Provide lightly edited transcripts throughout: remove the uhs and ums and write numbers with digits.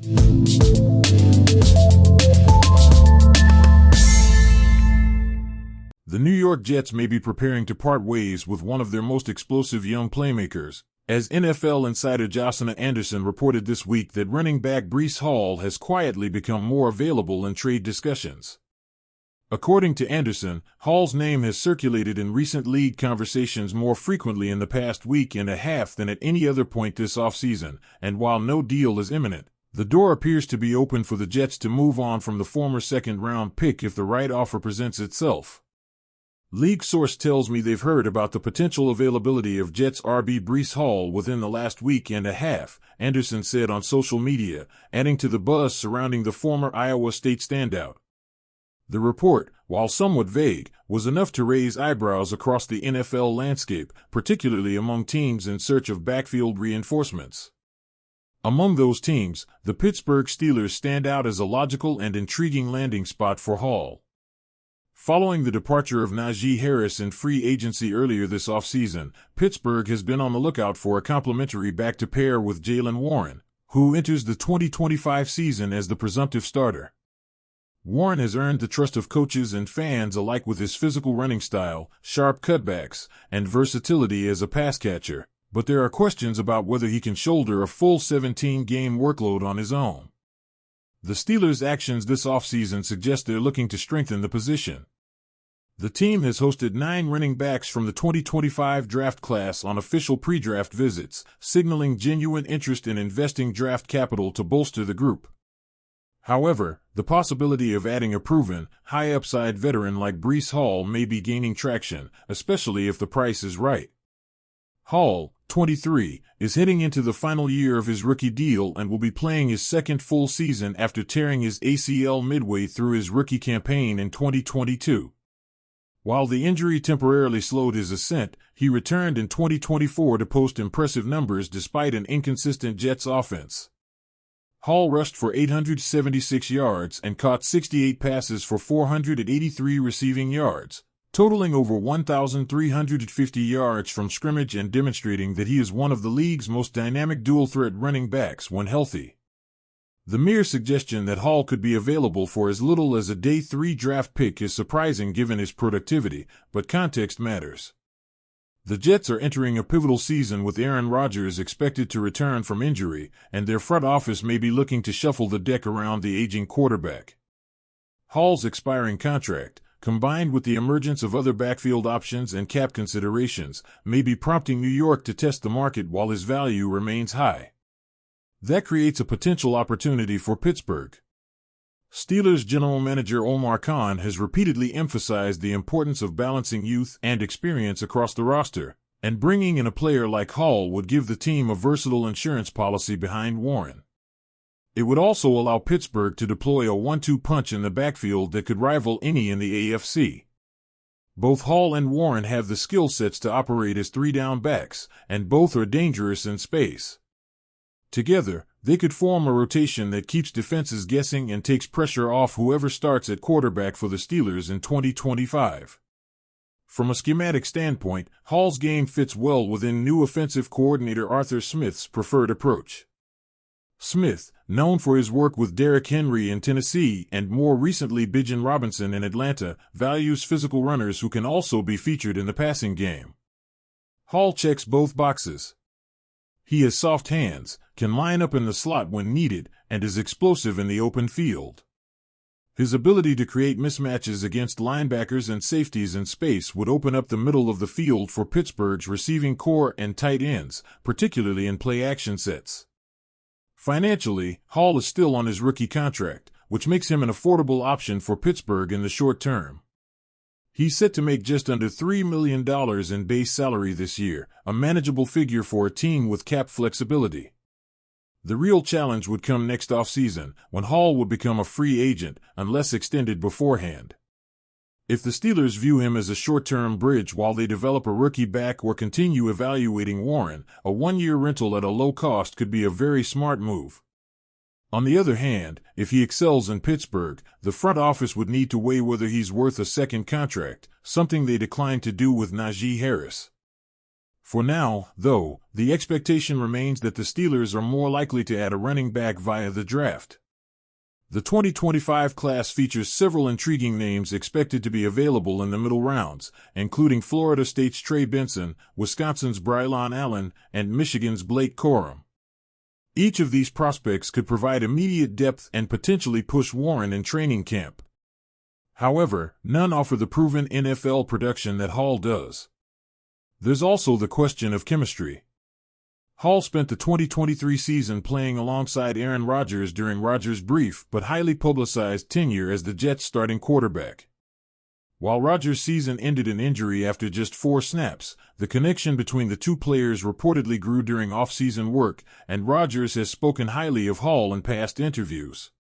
The New York Jets may be preparing to part ways with one of their most explosive young playmakers, as NFL insider Josina Anderson reported this week that running back Breece Hall has quietly become more available in trade discussions. According to Anderson, Hall's name has circulated in recent league conversations more frequently in the past week and a half than at any other point this offseason, and while no deal is imminent, the door appears to be open for the Jets to move on from the former second-round pick if the right offer presents itself. League source tells me they've heard about the potential availability of Jets RB Breece Hall within the last week and a half, Anderson said on social media, adding to the buzz surrounding the former Iowa State standout. The report, while somewhat vague, was enough to raise eyebrows across the NFL landscape, particularly among teams in search of backfield reinforcements. Among those teams, the Pittsburgh Steelers stand out as a logical and intriguing landing spot for Hall. Following the departure of Najee Harris in free agency earlier this offseason, Pittsburgh has been on the lookout for a complementary back to pair with Jaylen Warren, who enters the 2025 season as the presumptive starter. Warren has earned the trust of coaches and fans alike with his physical running style, sharp cutbacks, and versatility as a pass catcher, but there are questions about whether he can shoulder a full 17-game workload on his own. The Steelers' actions this offseason suggest they're looking to strengthen the position. The team has hosted 9 running backs from the 2025 draft class on official pre-draft visits, signaling genuine interest in investing draft capital to bolster the group. However, the possibility of adding a proven, high-upside veteran like Breece Hall may be gaining traction, especially if the price is right. Hall, 23, is heading into the final year of his rookie deal and will be playing his second full season after tearing his ACL midway through his rookie campaign in 2022. While the injury temporarily slowed his ascent, he returned in 2024 to post impressive numbers despite an inconsistent Jets offense. Hall rushed for 876 yards and caught 68 passes for 483 receiving yards, totaling over 1,350 yards from scrimmage and demonstrating that he is one of the league's most dynamic dual-threat running backs when healthy. The mere suggestion that Hall could be available for as little as a day 3 draft pick is surprising given his productivity, but context matters. The Jets are entering a pivotal season with Aaron Rodgers expected to return from injury, and their front office may be looking to shuffle the deck around the aging quarterback. Hall's expiring contract, combined with the emergence of other backfield options and cap considerations, may be prompting New York to test the market while his value remains high. That creates a potential opportunity for Pittsburgh. Steelers general manager Omar Khan has repeatedly emphasized the importance of balancing youth and experience across the roster, and bringing in a player like Hall would give the team a versatile insurance policy behind Warren. It would also allow Pittsburgh to deploy a 1-2 punch in the backfield that could rival any in the AFC. Both Hall and Warren have the skill sets to operate as 3-down backs, and both are dangerous in space. Together, they could form a rotation that keeps defenses guessing and takes pressure off whoever starts at quarterback for the Steelers in 2025. From a schematic standpoint, Hall's game fits well within new offensive coordinator Arthur Smith's preferred approach. Smith, known for his work with Derrick Henry in Tennessee and more recently Bijan Robinson in Atlanta, values physical runners who can also be featured in the passing game. Hall checks both boxes. He has soft hands, can line up in the slot when needed, and is explosive in the open field. His ability to create mismatches against linebackers and safeties in space would open up the middle of the field for Pittsburgh's receiving core and tight ends, particularly in play-action sets. Financially, Hall is still on his rookie contract, which makes him an affordable option for Pittsburgh in the short term. He's set to make just under $3 million in base salary this year, a manageable figure for a team with cap flexibility. The real challenge would come next offseason, when Hall would become a free agent, unless extended beforehand. If the Steelers view him as a short-term bridge while they develop a rookie back or continue evaluating Warren, a 1-year rental at a low cost could be a very smart move. On the other hand, if he excels in Pittsburgh, the front office would need to weigh whether he's worth a second contract, something they declined to do with Najee Harris. For now, though, the expectation remains that the Steelers are more likely to add a running back via the draft. The 2025 class features several intriguing names expected to be available in the middle rounds, including Florida State's Trey Benson, Wisconsin's Braylon Allen, and Michigan's Blake Corum. Each of these prospects could provide immediate depth and potentially push Warren in training camp. However, none offer the proven NFL production that Hall does. There's also the question of chemistry. Hall spent the 2023 season playing alongside Aaron Rodgers during Rodgers' brief but highly publicized tenure as the Jets' starting quarterback. While Rodgers' season ended in injury after just 4 snaps, the connection between the two players reportedly grew during off-season work, and Rodgers has spoken highly of Hall in past interviews.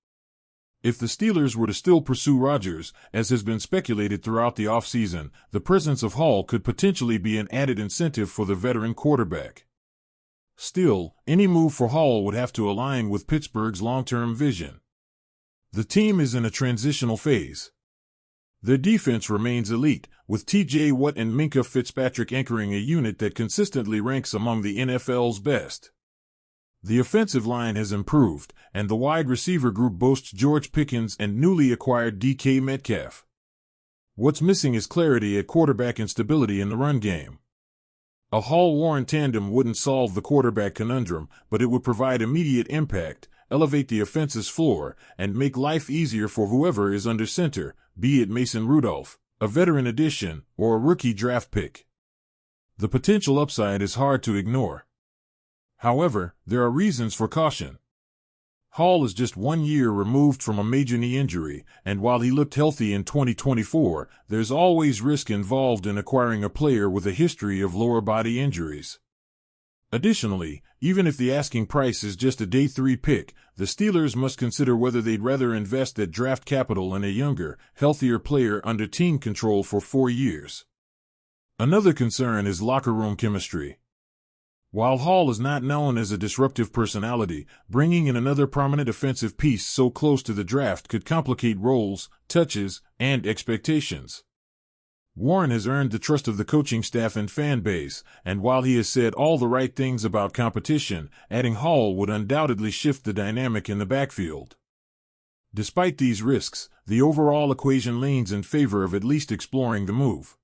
If the Steelers were to still pursue Rodgers, as has been speculated throughout the offseason, the presence of Hall could potentially be an added incentive for the veteran quarterback. Still, any move for Hall would have to align with Pittsburgh's long-term vision. The team is in a transitional phase. Their defense remains elite, with T.J. Watt and Minkah Fitzpatrick anchoring a unit that consistently ranks among the NFL's best. The offensive line has improved, and the wide receiver group boasts George Pickens and newly acquired DK Metcalf. What's missing is clarity at quarterback and stability in the run game. A Hall-Warren tandem wouldn't solve the quarterback conundrum, but it would provide immediate impact, elevate the offense's floor, and make life easier for whoever is under center, be it Mason Rudolph, a veteran addition, or a rookie draft pick. The potential upside is hard to ignore. However, there are reasons for caution. Hall is just 1 year removed from a major knee injury, and while he looked healthy in 2024, there's always risk involved in acquiring a player with a history of lower body injuries. Additionally, even if the asking price is just a day 3 pick, the Steelers must consider whether they'd rather invest that draft capital in a younger, healthier player under team control for 4 years. Another concern is locker room chemistry. While Hall is not known as a disruptive personality, bringing in another prominent offensive piece so close to the draft could complicate roles, touches, and expectations. Warren has earned the trust of the coaching staff and fan base, and while he has said all the right things about competition, adding Hall would undoubtedly shift the dynamic in the backfield. Despite these risks, the overall equation leans in favor of at least exploring the move.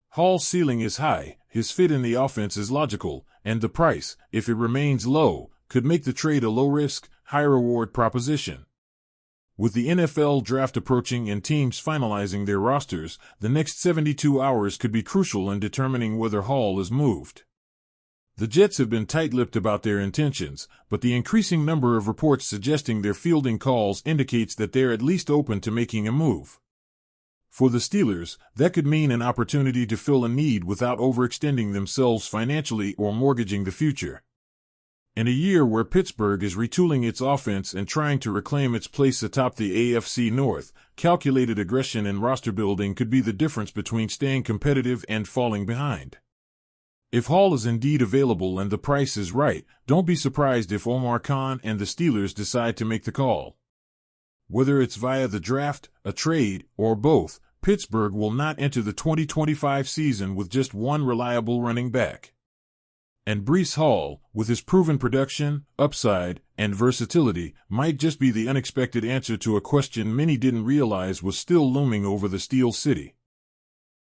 Hall's ceiling is high, his fit in the offense is logical, and the price, if it remains low, could make the trade a low-risk, high-reward proposition. With the NFL draft approaching and teams finalizing their rosters, the next 72 hours could be crucial in determining whether Hall is moved. The Jets have been tight-lipped about their intentions, but the increasing number of reports suggesting they're fielding calls indicates that they're at least open to making a move. For the Steelers, that could mean an opportunity to fill a need without overextending themselves financially or mortgaging the future. In a year where Pittsburgh is retooling its offense and trying to reclaim its place atop the AFC North, calculated aggression and roster building could be the difference between staying competitive and falling behind. If Hall is indeed available and the price is right, don't be surprised if Omar Khan and the Steelers decide to make the call. Whether it's via the draft, a trade, or both, Pittsburgh will not enter the 2025 season with just one reliable running back. And Breece Hall, with his proven production, upside, and versatility, might just be the unexpected answer to a question many didn't realize was still looming over the Steel City.